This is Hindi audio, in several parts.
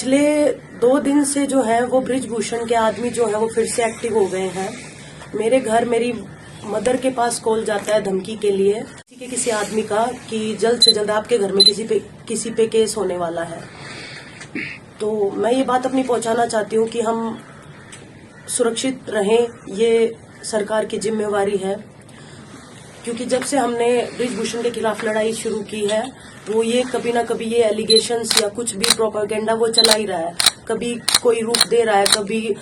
पिछले 2 दिन से जो है वो बृजभूषण के आदमी जो है वो फिर से एक्टिव हो गए हैं। मेरे घर मेरी मदर के पास कॉल जाता है धमकी के लिए किसी आदमी का कि जल्द से जल्द आपके घर में किसी पे केस होने वाला है। तो मैं ये बात अपनी पहुंचाना चाहती हूँ कि हम सुरक्षित रहें, ये सरकार की जिम्मेवारी है। क्योंकि जब से हमने बृजभूषण के खिलाफ लड़ाई शुरू की है वो ये कभी ना कभी ये एलिगेशंस या कुछ भी प्रोपेगेंडा वो चला ही रहा है। कभी कोई रूप दे रहा है, कभी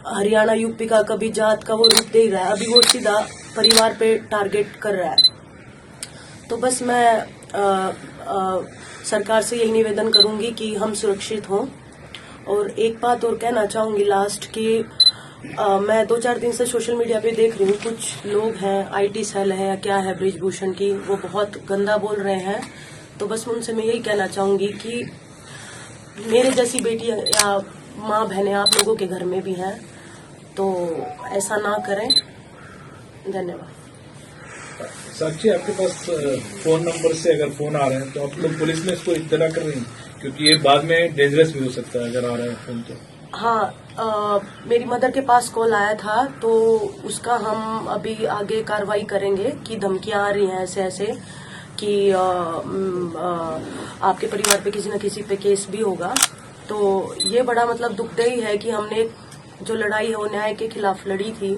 हरियाणा यूपी का, कभी जात का वो रूप दे ही रहा है। अभी वो सीधा परिवार पे टारगेट कर रहा है। तो बस मैं सरकार से यही निवेदन करूंगी कि हम सुरक्षित हों। और एक बात और कहना चाहूंगी लास्ट कि मैं 2-4 दिन से सोशल मीडिया पे देख रही हूँ, कुछ लोग हैं, आईटी सेल है या क्या है बृजभूषण की, वो बहुत गंदा बोल रहे हैं। तो बस उनसे मैं यही कहना चाहूंगी कि मेरे जैसी बेटी या माँ बहनें आप लोगों के घर में भी हैं, तो ऐसा ना करें। धन्यवाद। साक्षी, आपके पास फोन नंबर से अगर फोन आ रहे हैं तो आप लोग पुलिस में इसको इत्तला कर रही हैं, क्योंकि ये बाद में डेंजरस भी हो सकता है अगर आ रहा है फोन तो। हाँ, मेरी मदर के पास कॉल आया था तो उसका हम अभी आगे कार्रवाई करेंगे कि धमकियां आ रही हैं ऐसे ऐसे कि आपके परिवार पे किसी न किसी पे केस भी होगा। तो ये बड़ा मतलब दुखदायी है कि हमने जो लड़ाई है वो न्याय के खिलाफ लड़ी थी,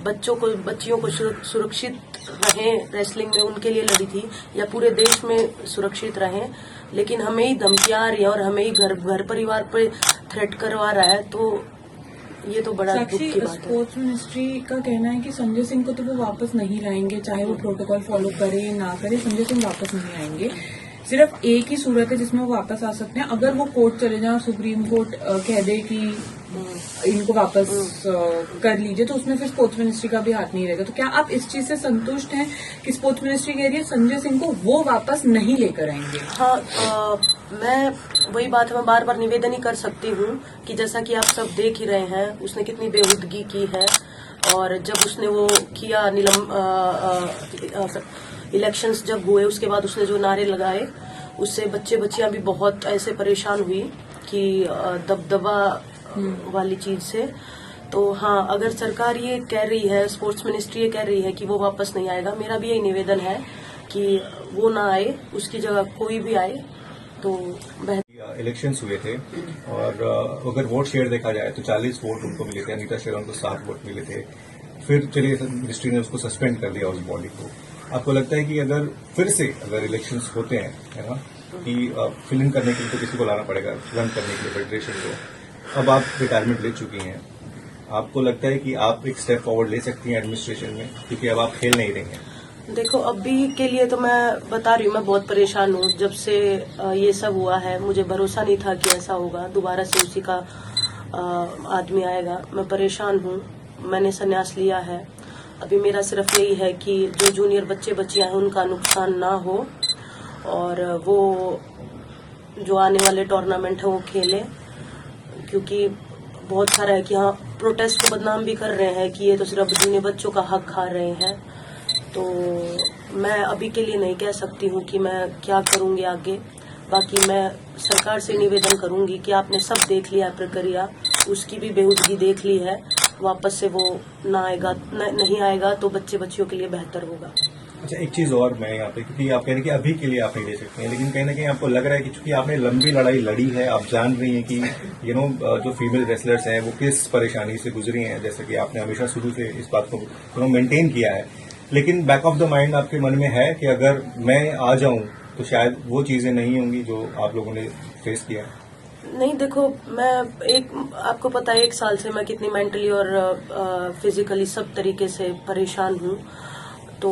बच्चियों को सुरक्षित रहें रेसलिंग में उनके लिए लड़ी थी, या पूरे देश में सुरक्षित रहें, लेकिन हमें ही धमकियां आ रही है और हमें ही घर परिवार पे थ्रेट करवा रहा है। तो ये तो बड़ा दुख की बात है। स्पोर्ट्स मिनिस्ट्री का कहना है कि संजय सिंह को तो वो वापस नहीं लाएंगे, चाहे वो प्रोटोकॉल फॉलो करे ना करे, संजय सिंह वापस नहीं आएंगे। सिर्फ एक ही सूरत है जिसमें वो वापस आ सकते हैं, अगर वो कोर्ट चले जाए और सुप्रीम कोर्ट कह दे कि इनको वापस कर लीजिए, तो उसमें फिर स्पोर्ट्स मिनिस्ट्री का भी हाथ नहीं रहेगा। तो क्या आप इस चीज से संतुष्ट हैं कि स्पोर्ट्स मिनिस्ट्री कह रही है संजय सिंह को वो वापस नहीं लेकर आएंगे? हाँ, मैं वही बात मैं बार बार निवेदन ही कर सकती हूँ कि जैसा कि आप सब देख ही रहे हैं उसने कितनी बेहुदगी की है। और जब उसने वो किया इलेक्शंस जब हुए उसके बाद उसने जो नारे लगाए उससे बच्चियां भी बहुत ऐसे परेशान हुई कि दबदबा वाली चीज से। तो हाँ, अगर सरकार ये कह रही है, स्पोर्ट्स मिनिस्ट्री ये कह रही है कि वो वापस नहीं आएगा, मेरा भी यही निवेदन है कि वो ना आए, उसकी जगह कोई भी आए तो बेहतर। इलेक्शंस हुए थे और अगर वोट शेयर देखा जाए तो 40 वोट उनको मिले थे, अनीता शेरन को 7 वोट मिले थे। फिर चलिए मिनिस्ट्री ने उसको सस्पेंड कर दिया उस बॉडी को। आपको लगता है कि अगर फिर से अगर इलेक्शंस होते हैं, है ना, कि फिल इन करने के लिए तो किसी को लाना पड़ेगा, रन करने के लिए फेडरेशन को। अब आप रिटायरमेंट ले चुकी हैं, आपको लगता है कि आप एक स्टेप फॉरवर्ड ले सकती हैं एडमिनिस्ट्रेशन में, क्योंकि अब आप खेल नहीं रही हैं? देखो, अभी के लिए तो मैं बता रही हूँ, मैं बहुत परेशान हूँ। जब से ये सब हुआ है मुझे भरोसा नहीं था कि ऐसा होगा, दोबारा से उसी का आदमी आएगा। मैं परेशान हूँ, मैंने संन्यास लिया है। अभी मेरा सिर्फ यही है कि जो जूनियर बच्चियां हैं उनका नुकसान ना हो और वो जो आने वाले टूर्नामेंट है वो खेले। क्योंकि बहुत सारा है कि हाँ, प्रोटेस्ट को बदनाम भी कर रहे हैं कि ये तो सिर्फ जूनियर बच्चों का हक खा रहे हैं। तो मैं अभी के लिए नहीं कह सकती हूँ कि मैं क्या करूँगी आगे। बाकी मैं सरकार से निवेदन करूँगी कि आपने सब देख लिया प्रक्रिया, उसकी भी बेहुदगी देख ली है, वापस से वो नहीं आएगा तो बच्चियों के लिए बेहतर होगा। अच्छा, एक चीज और मैं यहाँ पे, क्योंकि आप कह रहे हैं कि अभी के लिए आप नहीं ले सकते हैं, लेकिन कहीं ना कहीं आपको लग रहा है कि चूंकि आपने लंबी लड़ाई लड़ी है, आप जान रही हैं कि जो फीमेल रेसलर्स हैं वो किस परेशानी से गुजरी हैं, जैसे कि आपने हमेशा शुरू से इस बात को मेंटेन किया है। लेकिन बैक ऑफ द माइंड आपके मन में है कि अगर मैं आ जाऊं तो शायद वो चीजें नहीं होंगी जो आप लोगों ने फेस किया? नहीं, देखो, आपको पता है 1 साल से मैं कितनी मेंटली और फिजिकली सब तरीके से परेशान हूँ। तो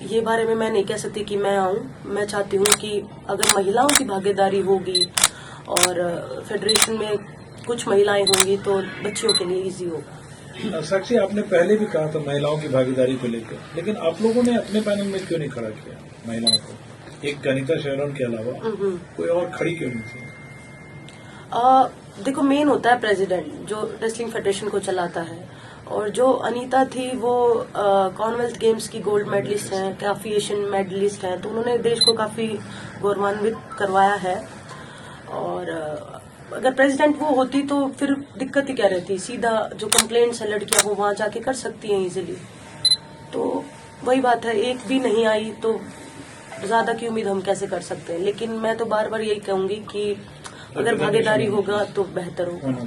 ये बारे में मैं नहीं कह सकती कि मैं आऊँ। मैं चाहती हूँ कि अगर महिलाओं की भागीदारी होगी और फेडरेशन में कुछ महिलाएं होंगी तो बच्चियों के लिए इजी होगा। साक्षी, आपने पहले भी कहा था महिलाओं की भागीदारी को लेकर, लेकिन आप लोगों ने अपने पैनल में क्यों नहीं खड़ा किया महिलाओं को? एक अनीता शेरन के अलावा कोई और खड़ी क्यों नहीं थी? देखो, मेन होता है प्रेसिडेंट जो रेसलिंग फेडरेशन को चलाता है, और जो अनीता थी वो कॉमनवेल्थ गेम्स की गोल्ड मेडलिस्ट हैं, काफी एशियन मेडलिस्ट हैं, तो उन्होंने देश को काफी गौरवान्वित करवाया है। और अगर प्रेसिडेंट वो होती तो फिर दिक्कत ही क्या रहती, सीधा जो कंप्लेंट्स है लड़कियां वो वहां जाके कर सकती हैं इजीली। तो वही बात है, एक भी नहीं आई तो ज्यादा की उम्मीद हम कैसे कर सकते हैं। लेकिन मैं तो बार बार यही कहूंगी कि अगर भागीदारी होगा तो बेहतर होगा।